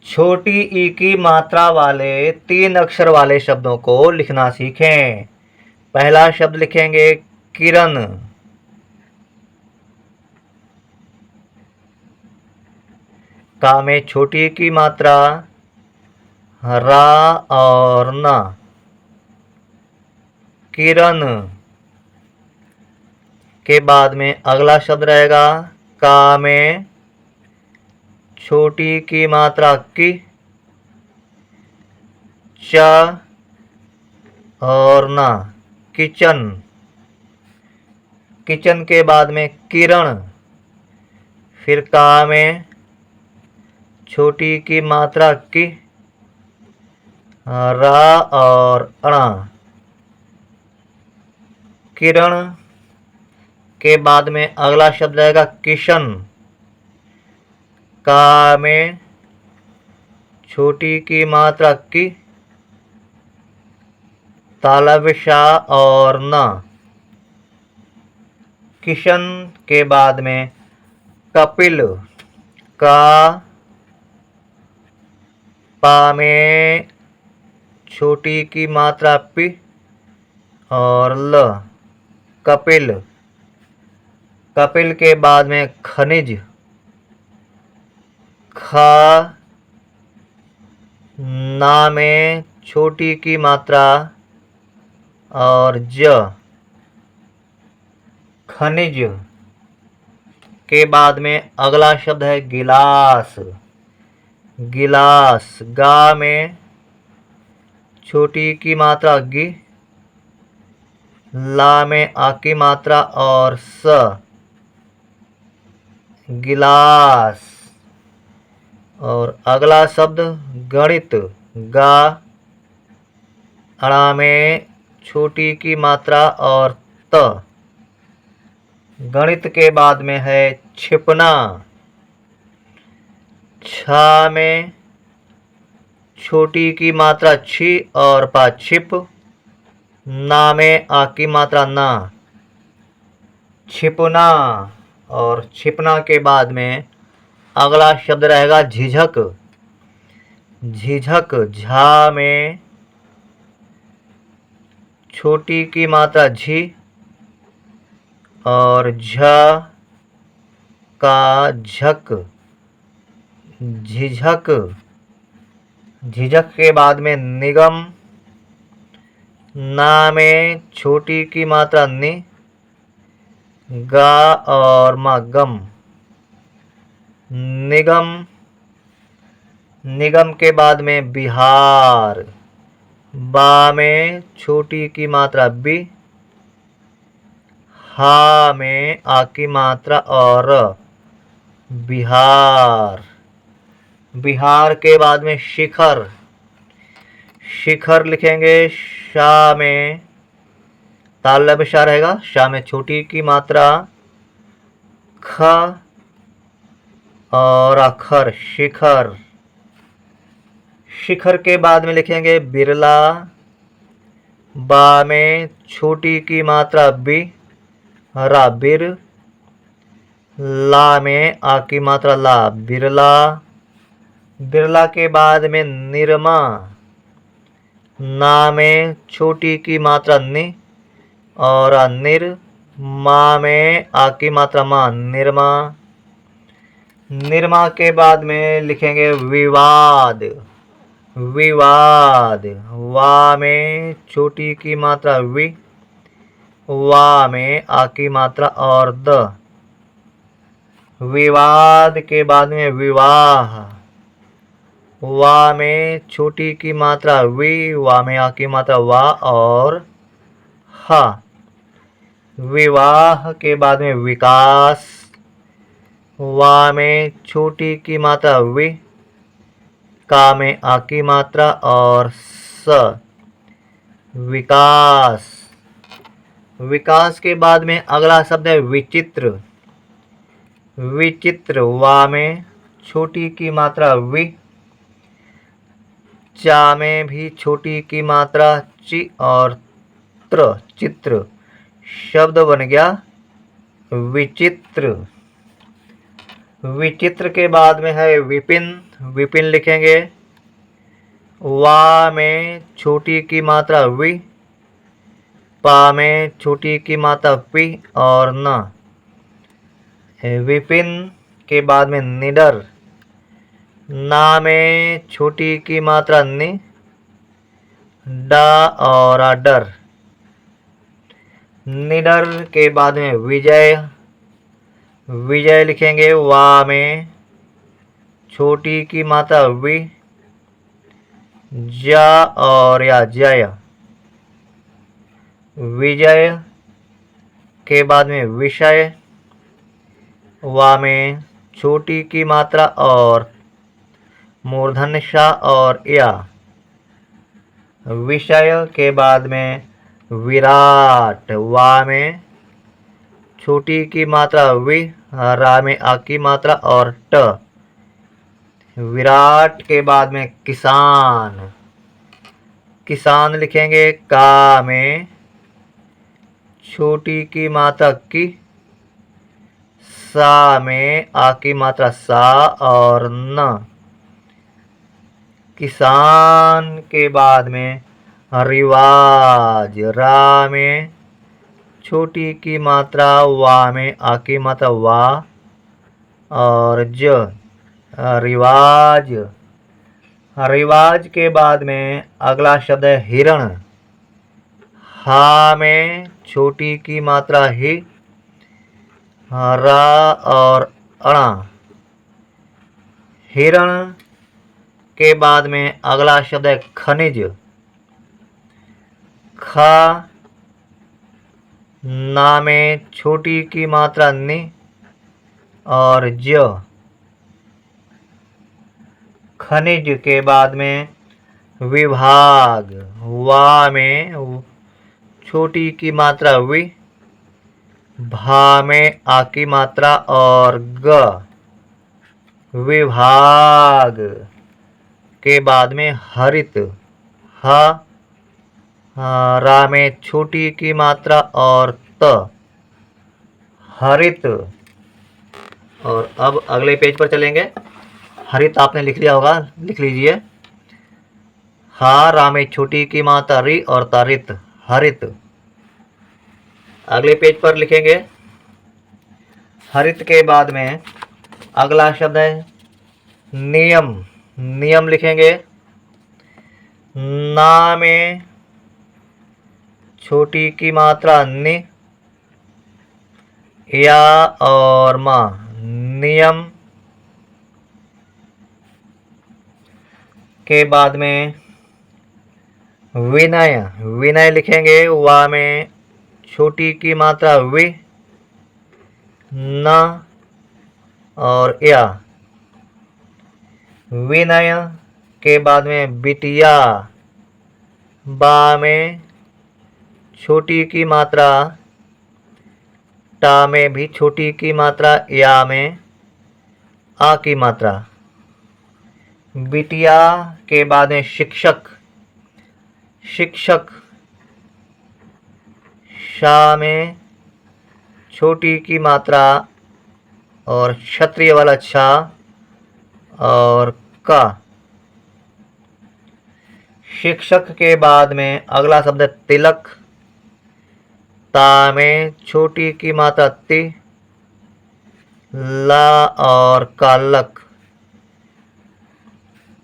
छोटी ई की मात्रा वाले 3 अक्षर वाले शब्दों को लिखना सीखें। पहला शब्द लिखेंगे किरण। का में छोटी की मात्रा रा और न। किरण के बाद में अगला शब्द रहेगा का में छोटी की मात्रा की, च और ना, किचन। किचन के बाद में किरण, फिर का में छोटी की मात्रा की, रा और अणा। किरण के बाद में अगला शब्द रहेगा किशन। का में छोटी की मात्रा की, तालब शा और न। किशन के बाद में कपिल। का पा में छोटी की मात्रा पी और ल, कपिल। कपिल के बाद में खनिज। खा ना में छोटी की मात्रा और ज, खनिज। के बाद में अगला शब्द है गिलास। गिलास। गा में छोटी की मात्रा गी, ला में आ की मात्रा और स, गिलास। और अगला शब्द गणित। गा अणा में छोटी की मात्रा और त। गणित के बाद में है छिपना। छा में छोटी की मात्रा छी और पा छिप, ना में आ की मात्रा ना, छिपना। और छिपना के बाद में अगला शब्द रहेगा झिझक। झिझक। झा में छोटी की मात्रा झी और झ का झक, झिझक। झिझक के बाद में निगम। ना में छोटी की मात्रा नि, गा और मा गम, निगम। निगम के बाद में बिहार। बा में छोटी की मात्रा बी, हा में आ की मात्रा और बिहार। बिहार के बाद में शिखर। शिखर लिखेंगे शा में तालब शा रहेगा, शा में छोटी की मात्रा ख और अखर, शिखर। शिखर के बाद में लिखेंगे बिरला। बा में छोटी की मात्रा बी, रा बिर, ला में आ की मात्रा ला, बिरला। बिरला के बाद में निरमा। ना में छोटी की मात्रा नि और निर, मा में आ की मात्रा मा, निरमा। निरमा के बाद में लिखेंगे विवाद। विवाद। वा में छोटी की मात्रा वि, वा में आ की मात्रा और द, विवाद। के बाद में विवाह। वा में छोटी की मात्रा वि, वा में आ की मात्रा वा और हा, विवाह। के बाद में विकास। वा में छोटी की मात्रा वि, का में आ की मात्रा और स, विकास। विकास के बाद में अगला शब्द है विचित्र। विचित्र। वा में छोटी की मात्रा वि, चा में भी छोटी की मात्रा चि और त्र, चित्र। शब्द बन गया विचित्र। विचित्र के बाद में है विपिन, विपिन लिखेंगे। वा में छोटी की मात्रा वि, पा में छोटी की मात्रा पी और न। विपिन के बाद में निडर, ना में छोटी की मात्रा नि, डा और डर। निडर के बाद में विजय, विजय लिखेंगे। वा में छोटी की मात्रा वि, जा और या जय। विजय के बाद में विषय, वा में छोटी की मात्रा और मूर्धन्य श और या। विषय के बाद में विराट, वा में छोटी की मात्रा वि, रा में आ की मात्रा और ट। विराट के बाद में किसान, किसान लिखेंगे। का में छोटी की मात्रा की, सा में आ की मात्रा सा और न। किसान के बाद में रिवाज, रा में छोटी की मात्रा, वा में आ की मात्रा वा और ज, रिवाज। रिवाज के बाद में अगला शब्द है हिरण। हा में छोटी की मात्रा ही, रा और अणा। हिरण के बाद में अगला शब्द है खनिज। खा, ना में छोटी की मात्रा नि और ज। खनिज के बाद में विभाग, वा में छोटी की मात्रा वि, भा में आ की मात्रा और ग। विभाग के बाद में हरित, ह, रा में छोटी की मात्रा और त, हरित। और अब अगले पेज पर चलेंगे। हरित आपने लिख लिया होगा, लिख लीजिए। हा, रा में छोटी की मात्रा री और तारित, हरित। अगले पेज पर लिखेंगे। हरित के बाद में अगला शब्द है नियम, नियम लिखेंगे। ना में छोटी की मात्रा नि, या और मा, नियम। के बाद में विनय, विनय लिखेंगे। वा में छोटी की मात्रा वि, न और या। विनय के बाद में बिटिया, बा में छोटी की मात्रा, टा में भी छोटी की मात्रा, या में आ की मात्रा। बिटिया के बाद में शिक्षक, शिक्षक, शा में छोटी की मात्रा और क्षत्रिय वाला छा और का। शिक्षक के बाद में अगला शब्द है तिलक। ता में छोटी की मात्रा ति, ला और कालक।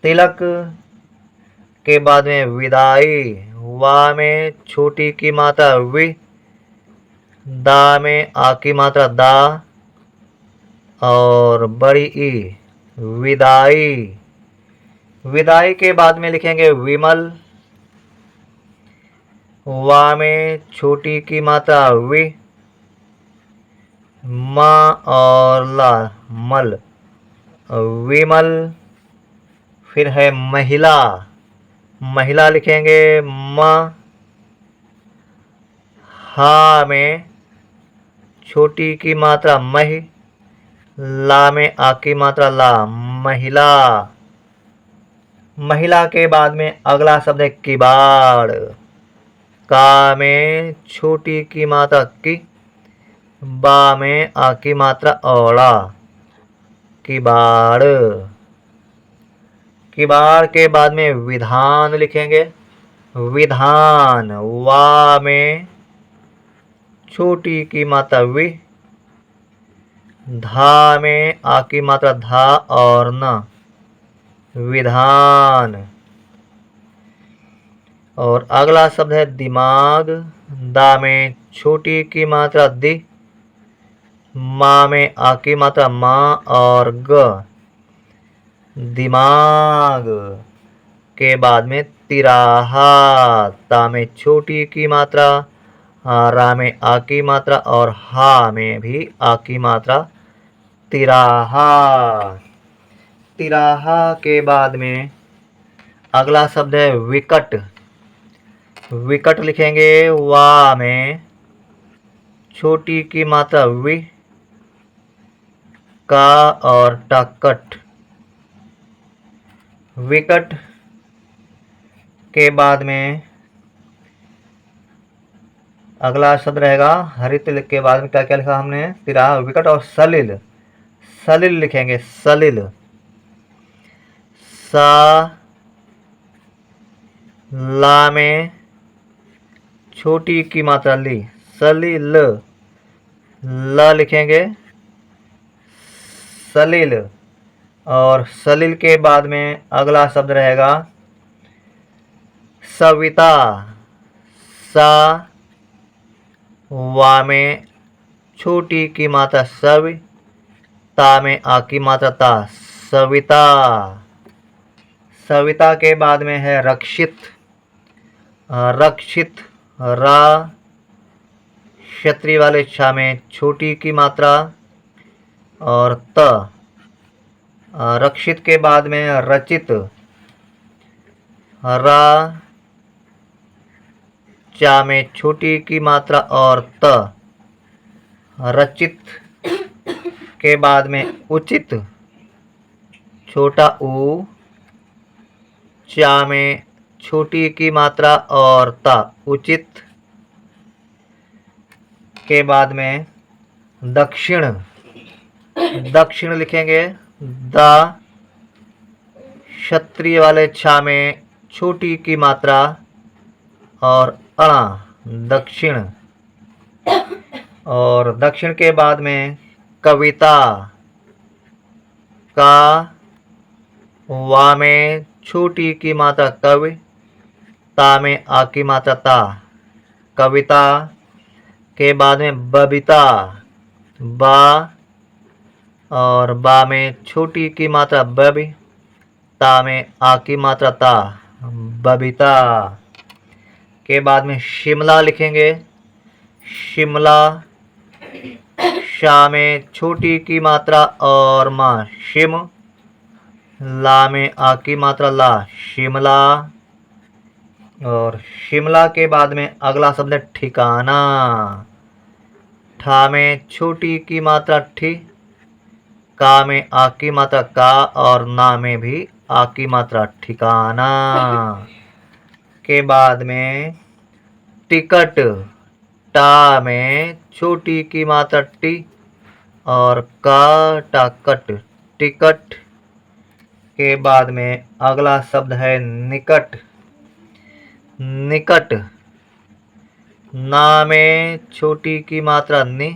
तिलक के बाद में विदाई। वा में छोटी की मात्रा वि, दा में आ की मात्रा दा और बड़ी ई, विदाई। विदाई के बाद में लिखेंगे विमल। वा में छोटी की मात्रा वि, मा और ला, मल, विमल। फिर है महिला, महिला लिखेंगे। मा, हा में छोटी की मात्रा मही, ला में आ की मात्रा ला, महिला। महिला के बाद में अगला शब्द है किबाड़। का में छोटी की मात्रा की, बा में आ की मात्रा औड़ा। किबाड़। किबाड़ के बाद में विधान लिखेंगे। विधान, वा में छोटी की मात्रा वि, धा में आ की मात्रा धा और न, विधान। और अगला शब्द है दिमाग। दा में छोटी की मात्रा दि, मा में आ की मात्रा माँ और ग, दिमाग। के बाद में तिराहा। ता में छोटी की मात्रा, रा में आ की मात्रा और हा में भी आ की मात्रा, तिराहा। तिराहा के बाद में अगला शब्द है विकट। विकट लिखेंगे। वा में छोटी की मात्रा वि, का और टकट, विकट। के बाद में अगला शब्द रहेगा हरित के बाद में क्या क्या लिखा हमने, तिराहा, विकट और सलिल। सलिल लिखेंगे। सलिल, सा, ला में छोटी की मात्रा ली, सलिल। ल लिखेंगे। सलिल। और सलिल के बाद में अगला शब्द रहेगा सविता। सा, वा में छोटी की मात्रा सवि, ता में आ की मात्रा ता, सविता। सविता के बाद में है रक्षित। रक्षित, रा, क्षत्रिय वाले छा में छोटी की मात्रा और त। रक्षित के बाद में रचित। रा, चा में छोटी की मात्रा और त, रचित। के बाद में उचित। छोटा ऊ, चा में छोटी की मात्रा और ता, उचित। के बाद में दक्षिण। दक्षिण लिखेंगे। दा, क्षत्रिय वाले छा में छोटी की मात्रा और अणा, दक्षिण। और दक्षिण के बाद में कविता। का, वा में छोटी की मात्रा कवि, ता में आ की मात्रा ता, कविता। के बाद में बबीता। बा और बा में छोटी की मात्रा बबी, ता में आ की मात्रा ता, बबीता। के बाद में शिमला लिखेंगे। शिमला, शा में छोटी की मात्रा और माँ, शिम, ला में आ की मात्रा ला, शिमला। और शिमला के बाद में अगला शब्द है ठिकाना। ठा में छोटी की मात्रा ठी, का में आ की मात्रा का और ना में भी आ की मात्रा, ठिकाना। के बाद में टिकट। टा में छोटी की मात्रा टी और का, टाकट, टिकट। के बाद में अगला शब्द है निकट। निकट, ना में छोटी की मात्रा नि,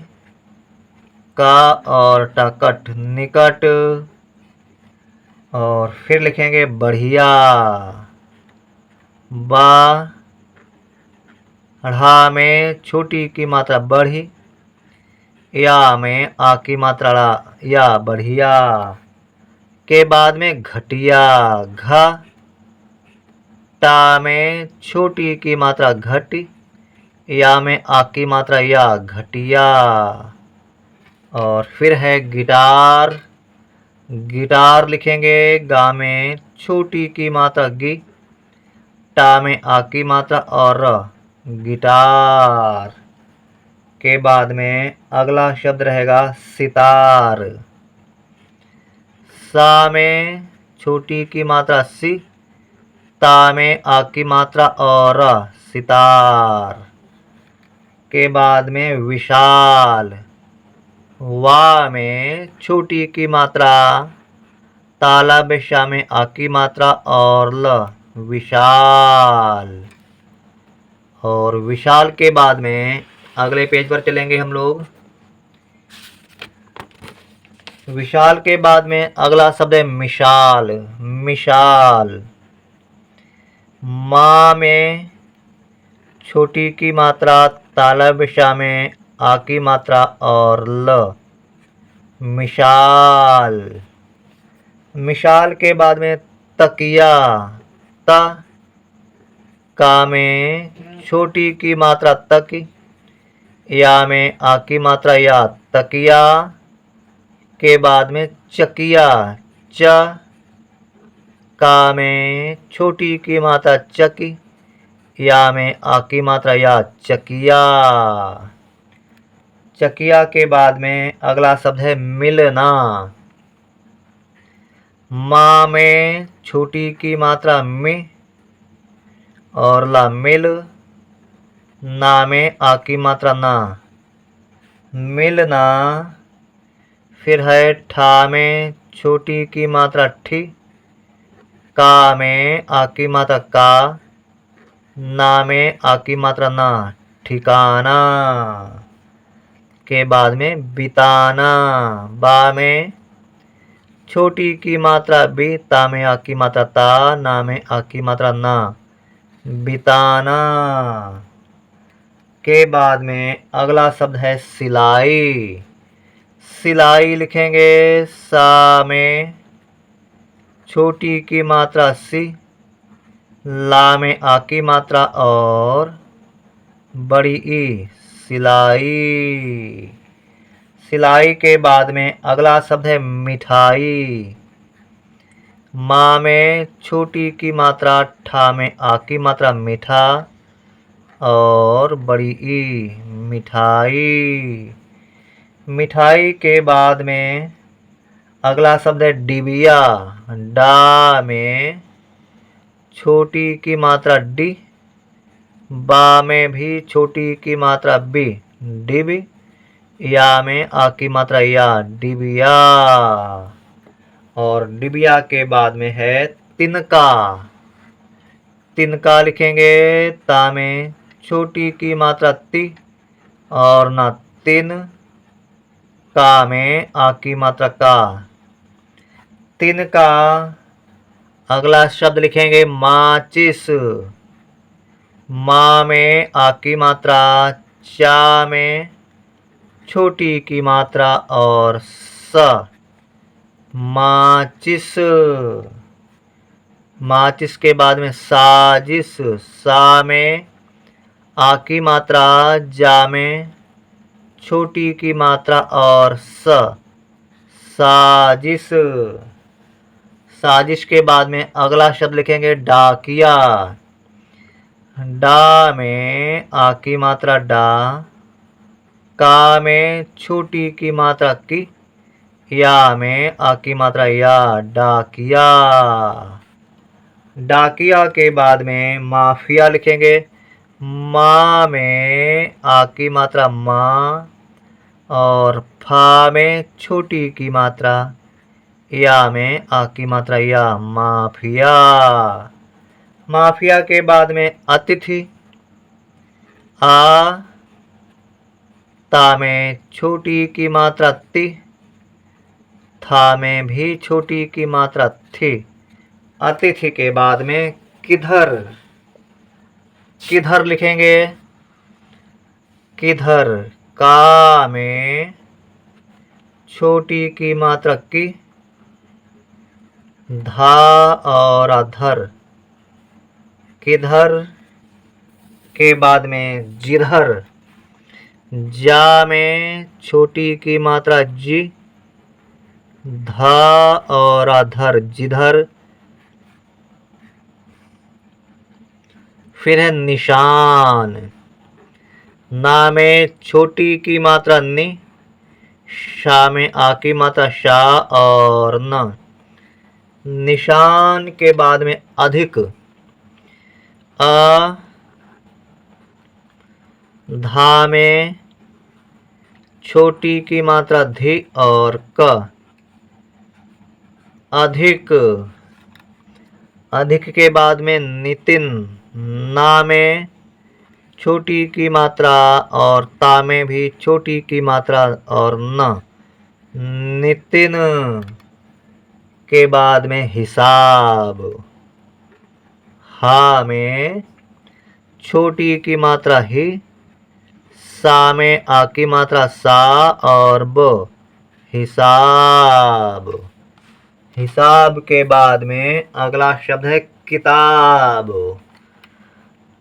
का और टाकट, निकट। और फिर लिखेंगे बढ़िया। बा, ढ़ा में छोटी की मात्रा बढ़ी, या में आ की मात्रा ला, या, बढ़िया। के बाद में घटिया। घा, टा में छोटी की मात्रा घटी, या में आ की मात्रा या, घटिया। और फिर है गिटार। गिटार लिखेंगे। गा में छोटी की मात्रा गी, टा में आ की मात्रा और र, गिटार। के बाद में अगला शब्द रहेगा सितार। सा में छोटी की मात्रा सी, ता में आ की मात्रा और र, सितार। के बाद में विशाल। वा में छोटी की मात्रा, तालब शा में आ की मात्रा और ल विशाल। और विशाल के बाद में अगले पेज पर चलेंगे हम लोग। विशाल के बाद में अगला शब्द है मिशाल। मिशाल। माँ में छोटी की मात्रा, तालब शा में आ की मात्रा और ल मिशाल। मिशाल के बाद में तकिया। त का में छोटी की मात्रा तक, या में आ की मात्रा या, तकिया के बाद में चकिया। च का में छोटी की मात्रा चकी, या में आ की मात्रा या, चकिया। चकिया के बाद में अगला शब्द है मिलना। माँ में छोटी की मात्रा में और ला मिल, ना में आ की मात्रा ना, मिलना। फिर है ठा में छोटी की मात्रा ठी, का में आ की मात्रा का, ना में आ की मात्रा ना, ठिकाना। के बाद में बिताना। बा में छोटी की मात्रा बी, ता में आ की मात्रा ता, ना में आ की मात्रा ना, बिताना। के बाद में अगला शब्द है सिलाई। सिलाई लिखेंगे सा में छोटी की मात्रा सी, ला में आ की मात्रा और बड़ी ई, सिलाई। सिलाई के बाद में अगला शब्द है मिठाई। माँ में छोटी की मात्रा, ठा में आ की मात्रा मीठा और बड़ी ई, मिठाई। मिठाई के बाद में अगला शब्द है डिबिया। डा में छोटी की मात्रा डी, बा में भी छोटी की मात्रा बी, डिबी, या में आ की मात्रा या, डिबिया। और डिबिया के बाद में है तिनका। तिनका लिखेंगे ता में छोटी की मात्रा ती और ना तिन, का में आ की मात्रा का, तिनका। अगला शब्द लिखेंगे माचिस। माँ में आ की मात्रा, चा में छोटी की मात्रा और स, माचिस। माचिस के बाद में साजिश। सा में आ की मात्रा, जा में छोटी की मात्रा और स, साजिश। साजिश के बाद में अगला शब्द लिखेंगे डाकिया। डा में आ की मात्रा डा, का में छोटी की मात्रा की, या में आ की मात्रा या, डाकिया। डाकिया के बाद में माफिया लिखेंगे। माँ में आ की मात्रा माँ और फा में छोटी की मात्रा, या में आ की मात्रा या, माफिया। माफिया के बाद में अतिथि। आ, ता में छोटी की मात्रा ती, था में भी छोटी की मात्रा थी। अतिथि के बाद में किधर। किधर लिखेंगे किधर, का में छोटी की मात्रा की, धा और अधर, किधर। के बाद में जिधर। जा में छोटी की मात्रा जी, धा और अधर, जिधर। फिर है निशान। ना में छोटी की मात्रा नि, शा में आ की मात्रा शा और न, निशान। के बाद में अधिक। अ, धा में छोटी की मात्रा धी और क। अधिक। अधिक के बाद में नितिन। ना में छोटी की मात्रा और ता में भी छोटी की मात्रा और न। नितिन के बाद में हिसाब। हा में छोटी की मात्रा ही, सा में आ की मात्रा सा और ब। हिसाब। हिसाब के बाद में अगला शब्द है किताब।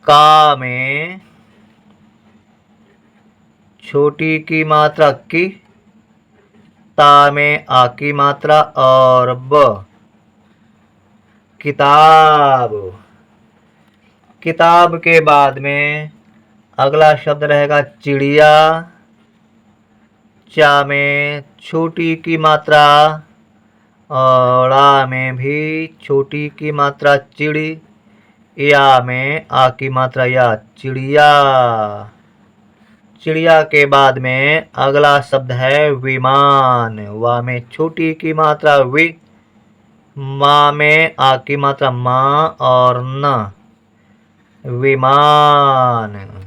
का में छोटी की मात्रा की, ता में आ की मात्रा और ब। किताब। किताब के बाद में अगला शब्द रहेगा चिड़िया। चा में छोटी की मात्रा और आ में भी छोटी की मात्रा चिड़ी। या में आ की मात्रा या, चिड़िया। चिड़िया के बाद में अगला शब्द है विमान। वा में छोटी की मात्रा वि, मा में आ की मात्रा मा और न। विमान।